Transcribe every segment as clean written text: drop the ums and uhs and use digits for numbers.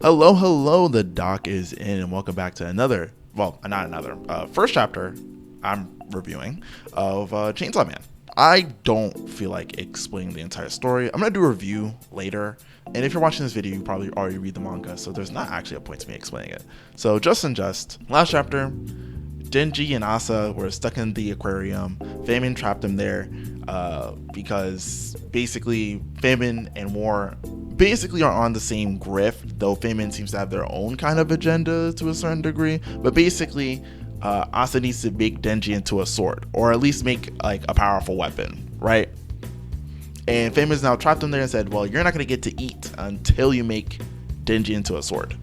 Hello, the doc is in, and welcome back to first chapter I'm reviewing of Chainsaw Man. I don't feel like explaining the entire story. I'm going to do a review later, and if you're watching this video, you probably already read the manga, so there's not actually a point to me explaining it. So just, last chapter, Denji and Asa were stuck in the aquarium. Famine trapped them there because basically Famine and War basically are on the same grift, though Famine seems to have their own kind of agenda to a certain degree. But basically, Asa needs to make Denji into a sword, or at least make like a powerful weapon, right? And Famine's now trapped him there and said, well, you're not going to get to eat until you make Denji into a sword.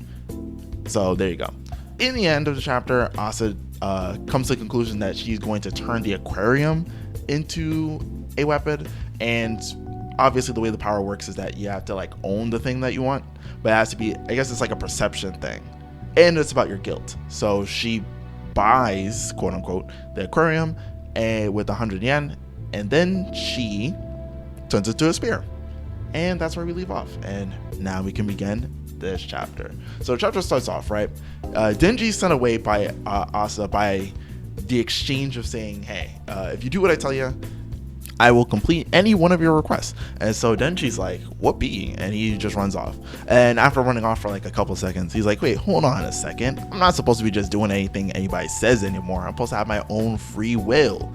So there you go. In the end of the chapter, Asa comes to the conclusion that she's going to turn the aquarium into a weapon. And obviously the way the power works is that you have to like own the thing that you want, but it has to be, I guess it's like a perception thing, and it's about your guilt. So she buys, quote unquote, the aquarium with 100 yen, and then she turns it to a spear. And that's where we leave off, and now we can begin this chapter. So the chapter starts off, right? Denji's sent away by Asa by the exchange of saying, hey, if you do what I tell you, I will complete any one of your requests. And so Denji's like, what be? And he just runs off. And after running off for like a couple seconds, he's like, wait, hold on a second. I'm not supposed to be just doing anything anybody says anymore. I'm supposed to have my own free will.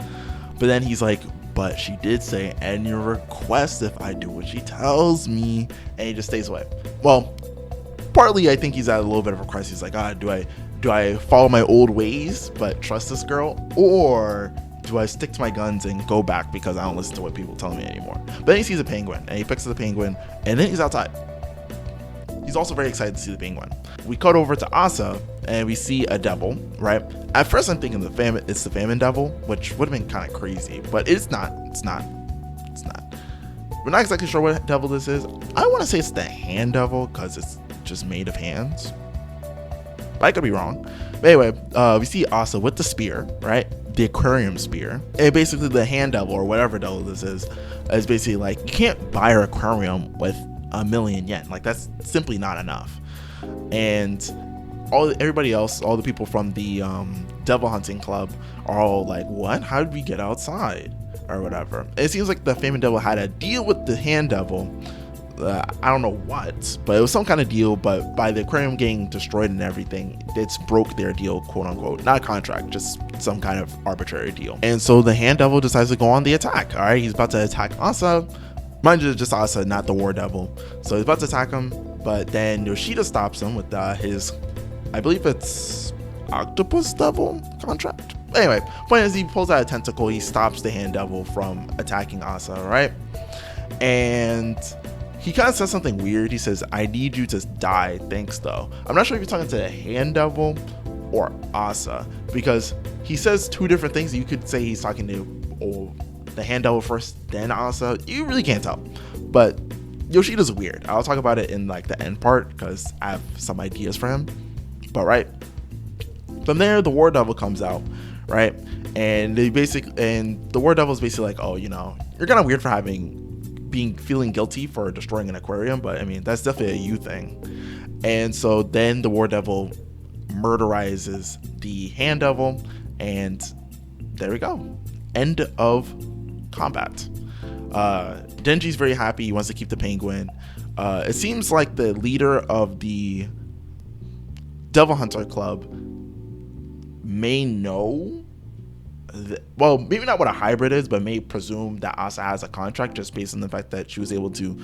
But then he's like, but she did say any request if I do what she tells me. And he just stays away. Well, partly I think he's at a little bit of a crisis. He's like, do I follow my old ways but trust this girl, or do I stick to my guns and go back because I don't listen to what people tell me anymore? But then he sees a penguin, and he picks up the penguin, and then he's outside. He's also very excited to see the penguin. We cut over to Asa, and we see a devil, right? At first I'm thinking it's the famine devil, which would have been kind of crazy, but it's not. We're not exactly sure what devil this is. I want to say it's the hand devil because it's just made of hands. But I could be wrong. But anyway, we see Asa with the spear, right? The aquarium spear. And basically the hand devil, or whatever devil this is basically like, you can't buy an aquarium with 1,000,000 yen. Like, that's simply not enough. And everybody else, all the people from the devil hunting club are all like, what? How did we get outside? Or whatever. It seems like the famine devil had a deal with the hand devil. I don't know what, but it was some kind of deal. But by the aquarium getting destroyed and everything, it's broke their deal, quote unquote. Not a contract, just some kind of arbitrary deal. And so the hand devil decides to go on the attack. All right, he's about to attack Asa. Mind you, just Asa, not the war devil. So he's about to attack him, but then Yoshida stops him with his, I believe it's octopus devil contract. Anyway, point is, he pulls out a tentacle. He stops the hand devil from attacking Asa, right? And he kind of says something weird. He says, I need you to die, thanks though. I'm not sure if you're talking to the hand devil or Asa, because he says two different things. You could say he's talking to the hand devil first, then Asa. You really can't tell. But Yoshida's weird. I'll talk about it in like the end part because I have some ideas for him. But right from there, the war devil comes out, right? And the war devil is basically like, oh, you're kind of weird for feeling guilty for destroying an aquarium, but I mean, that's definitely a you thing. And so then the war devil murderizes the hand devil, and there we go. End of combat. Denji's very happy. He wants to keep the penguin. It seems like the leader of the Devil Hunter Club may know, well, maybe not what a hybrid is, but may presume that Asa has a contract just based on the fact that she was able to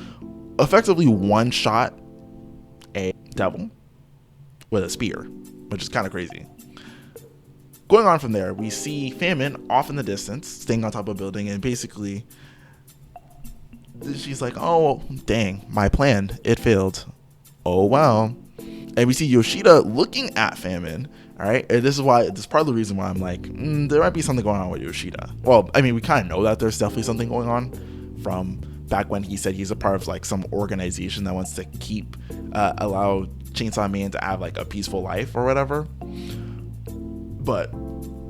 effectively one-shot a devil with a spear, which is kind of crazy. Going on from there, we see Famine off in the distance, staying on top of a building, and basically she's like, oh, dang, my plan, it failed. Oh, wow. And we see Yoshida looking at Famine, all right? And this is part of the reason why I'm like, there might be something going on with Yoshida. Well, I mean, we kind of know that there's definitely something going on from back when he said he's a part of like some organization that wants to allow Chainsaw Man to have like a peaceful life or whatever. But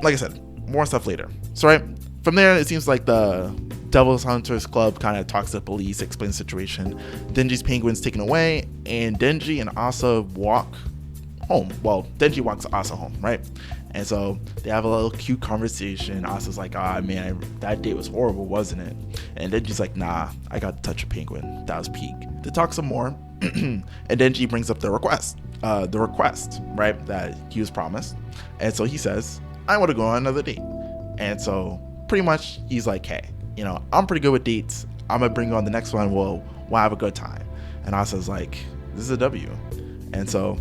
like I said, more stuff later. So right from there, it seems like the Devil's Hunters Club kind of talks to the police, explains the situation. Denji's penguin's taken away, and Denji and Asa walk home. Well, Denji walks Asa home, right? And so they have a little cute conversation. Asa's like, ah, man, that date was horrible, wasn't it? And Denji's like, nah, I got to touch a penguin. That was peak. They talk some more, and Denji brings up the request, right, that he was promised. And so he says, I want to go on another date. And so pretty much he's like, hey, you know, I'm pretty good with dates. I'm going to bring you on the next one. We'll have a good time. And Asa's like, this is a W. And so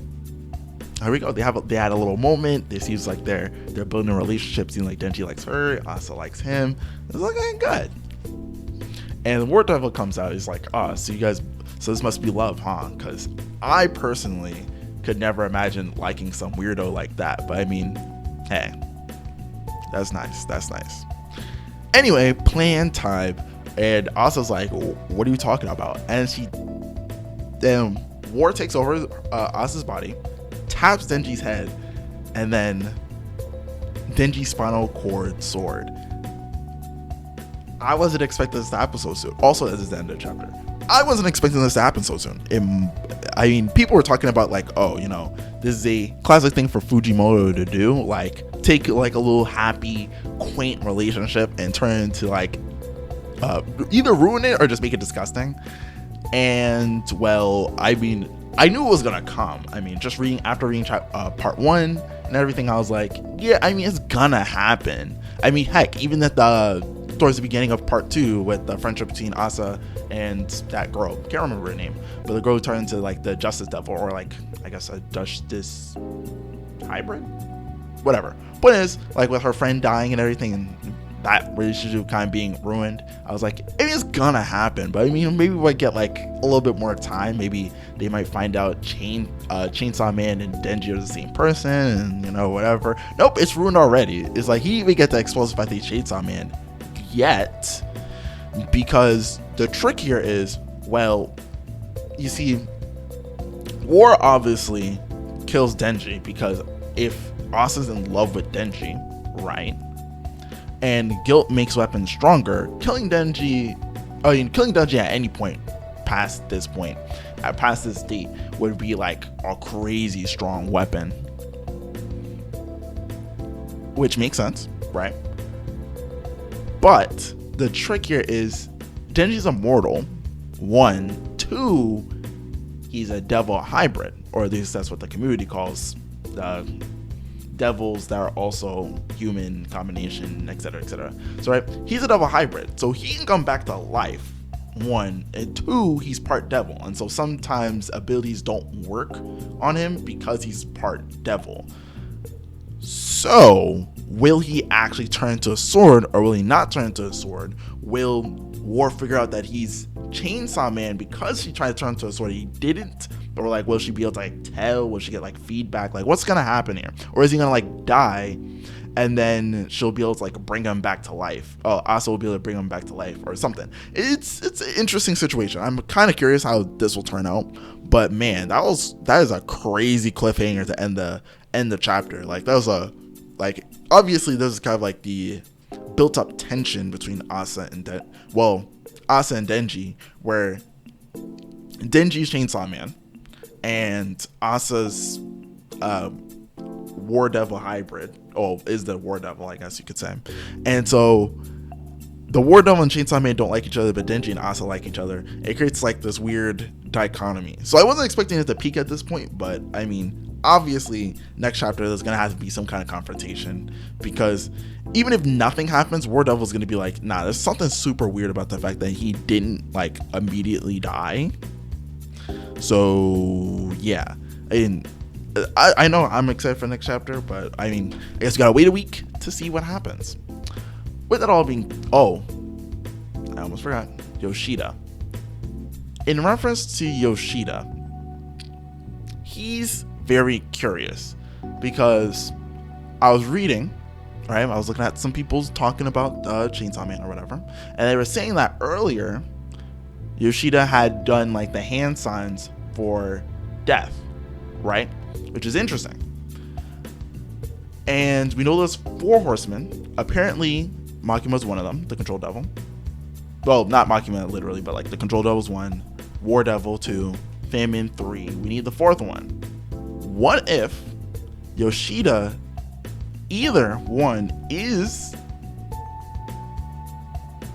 here we go. They had a little moment. This seems like they're building a relationship. Seems like Denji likes her, Asa likes him. It's like, hey, good. And the War Devil comes out. He's like, so this must be love, huh? Because I personally could never imagine liking some weirdo like that. But I mean, hey, that's nice. That's nice. Anyway, plan time. And Asa's like, what are you talking about? And then War takes over Asa's body, taps Denji's head, and then Denji's spinal cord sword. I wasn't expecting this to happen so soon. Also, this is the end of the chapter. I wasn't expecting this to happen so soon. I mean, people were talking about like, oh, you know, this is a classic thing for Fujimoto to do. Like, take like a little happy, quaint relationship and turn it into like, either ruin it or just make it disgusting. And well, I mean, I knew it was gonna come. I mean, just after reading part 1 and everything, I was like, yeah, I mean, it's gonna happen. I mean, heck, even towards the beginning of part 2 with the friendship between Asa and that girl, can't remember her name, but the girl who turned into like the Justice Devil, or like, I guess a Justice hybrid, whatever. Point is, like, with her friend dying and everything, and that relationship kind of being ruined, I was like, I mean, it's gonna happen. But I mean, maybe we might get like a little bit more time. Maybe they might find out Chainsaw Man and Denji are the same person, and you know, whatever. Nope, it's ruined already. It's like he didn't even get to expose the fact that he's Chainsaw Man yet, because the trick here is, well, you see, War obviously kills Denji, because if Asa's in love with Denji, right, and guilt makes weapons stronger, killing Denji at any point past this date would be like a crazy strong weapon, which makes sense, right? But the trick here is Denji's immortal, 1. 2, he's a devil hybrid, or at least that's what the community calls devils that are also human combination, etc., etc. So right, he's a devil hybrid, so he can come back to life, 1, and 2, he's part devil, and so sometimes abilities don't work on him because he's part devil. So will he actually turn into a sword, or will he not turn into a sword? Will War figure out that he's Chainsaw Man because she tried to turn into a sword, he didn't? Or like, will she be able to like tell? Will she get like feedback? Like, what's gonna happen here? Or is he gonna like die, and then she'll be able to like bring him back to life? Oh, Asa will be able to bring him back to life or something. It's an interesting situation. I'm kind of curious how this will turn out. But man, that is a crazy cliffhanger to end the chapter. Like, that was obviously this is kind of like the built up tension between Asa and Denji, where Denji's Chainsaw Man and Asa's War Devil hybrid, is the War Devil, I guess you could say. And so the War Devil and Chainsaw Man don't like each other, but Denji and Asa like each other. It creates like this weird dichotomy. So I wasn't expecting it to peak at this point, but I mean, obviously next chapter there's gonna have to be some kind of confrontation, because even if nothing happens, War Devil's gonna be like, nah, there's something super weird about the fact that he didn't like immediately die. So yeah, I know I'm excited for the next chapter, but I mean, I guess we gotta wait a week to see what happens. With that all being, I almost forgot, Yoshida. In reference to Yoshida, he's very curious, because I was reading, right? I was looking at some people talking about Chainsaw Man or whatever, and they were saying that earlier Yoshida had done like the hand signs for death, right? Which is interesting. And we know there's 4 horsemen. Apparently Makima's one of them, the control devil. well, not Makima literally, but like the Control Devils 1, War Devil 2, Famine 3. We need the 4th one. What if Yoshida either one is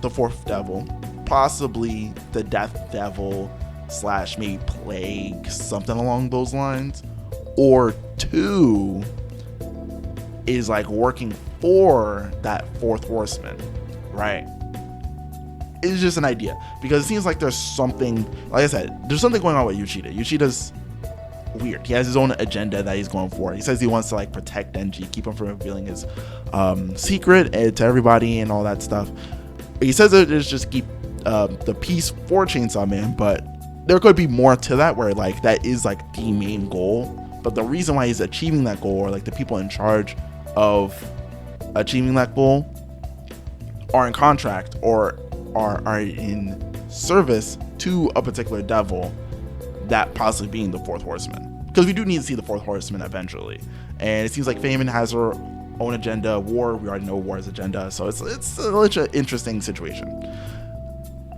the 4th devil, possibly the Death Devil / maybe Plague, something along those lines, or 2 is like working for that 4th horseman, right? It's just an idea, because it seems like there's something, like I said, there's something going on with Yoshida. Yoshida's weird. He has his own agenda that he's going for. He says he wants to like protect Denji, keep him from revealing his secret to everybody and all that stuff. He says that it's just keep the peace for Chainsaw Man, but there could be more to that, where like that is like the main goal. But the reason why he's achieving that goal, or like the people in charge of achieving that goal, are in contract or are in service to a particular devil, that possibly being the 4th horseman. Because we do need to see the 4th horseman eventually, and it seems like Famine has her own agenda. War, we already know War's agenda, so it's such an interesting situation.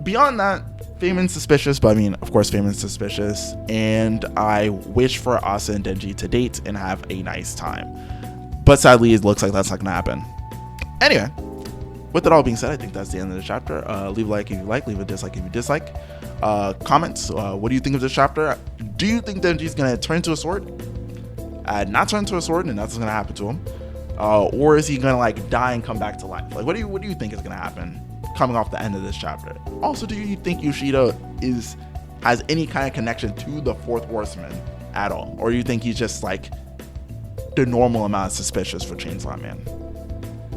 Beyond that, Famen's suspicious, but I mean, of course, Famen's suspicious, and I wish for Asa and Denji to date and have a nice time. But sadly, it looks like that's not gonna happen. Anyway, with that all being said, I think that's the end of the chapter. Leave a like if you like, leave a dislike if you dislike. Comments, what do you think of this chapter? Do you think Denji's gonna turn into a sword? Not turn into a sword and nothing's gonna happen to him? Or is he gonna like die and come back to life? Like, what do you think is gonna happen coming off the end of this chapter? Also, do you think Yoshida has any kind of connection to the 4th horseman at all? Or do you think he's just like the normal amount of suspicious for Chainsaw Man?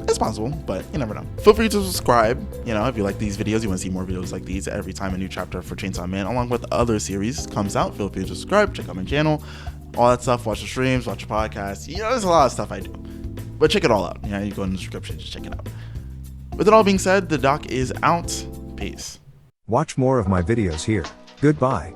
It's possible, but you never know. Feel free to subscribe, you know, if you like these videos, you want to see more videos like these every time a new chapter for Chainsaw Man, along with other series comes out. Feel free to subscribe, check out my channel, all that stuff, watch the streams, watch the podcasts. You know, there's a lot of stuff I do, but check it all out. You know, you go in the description, just check it out. With it all being said, the doc is out. Peace. Watch more of my videos here. Goodbye.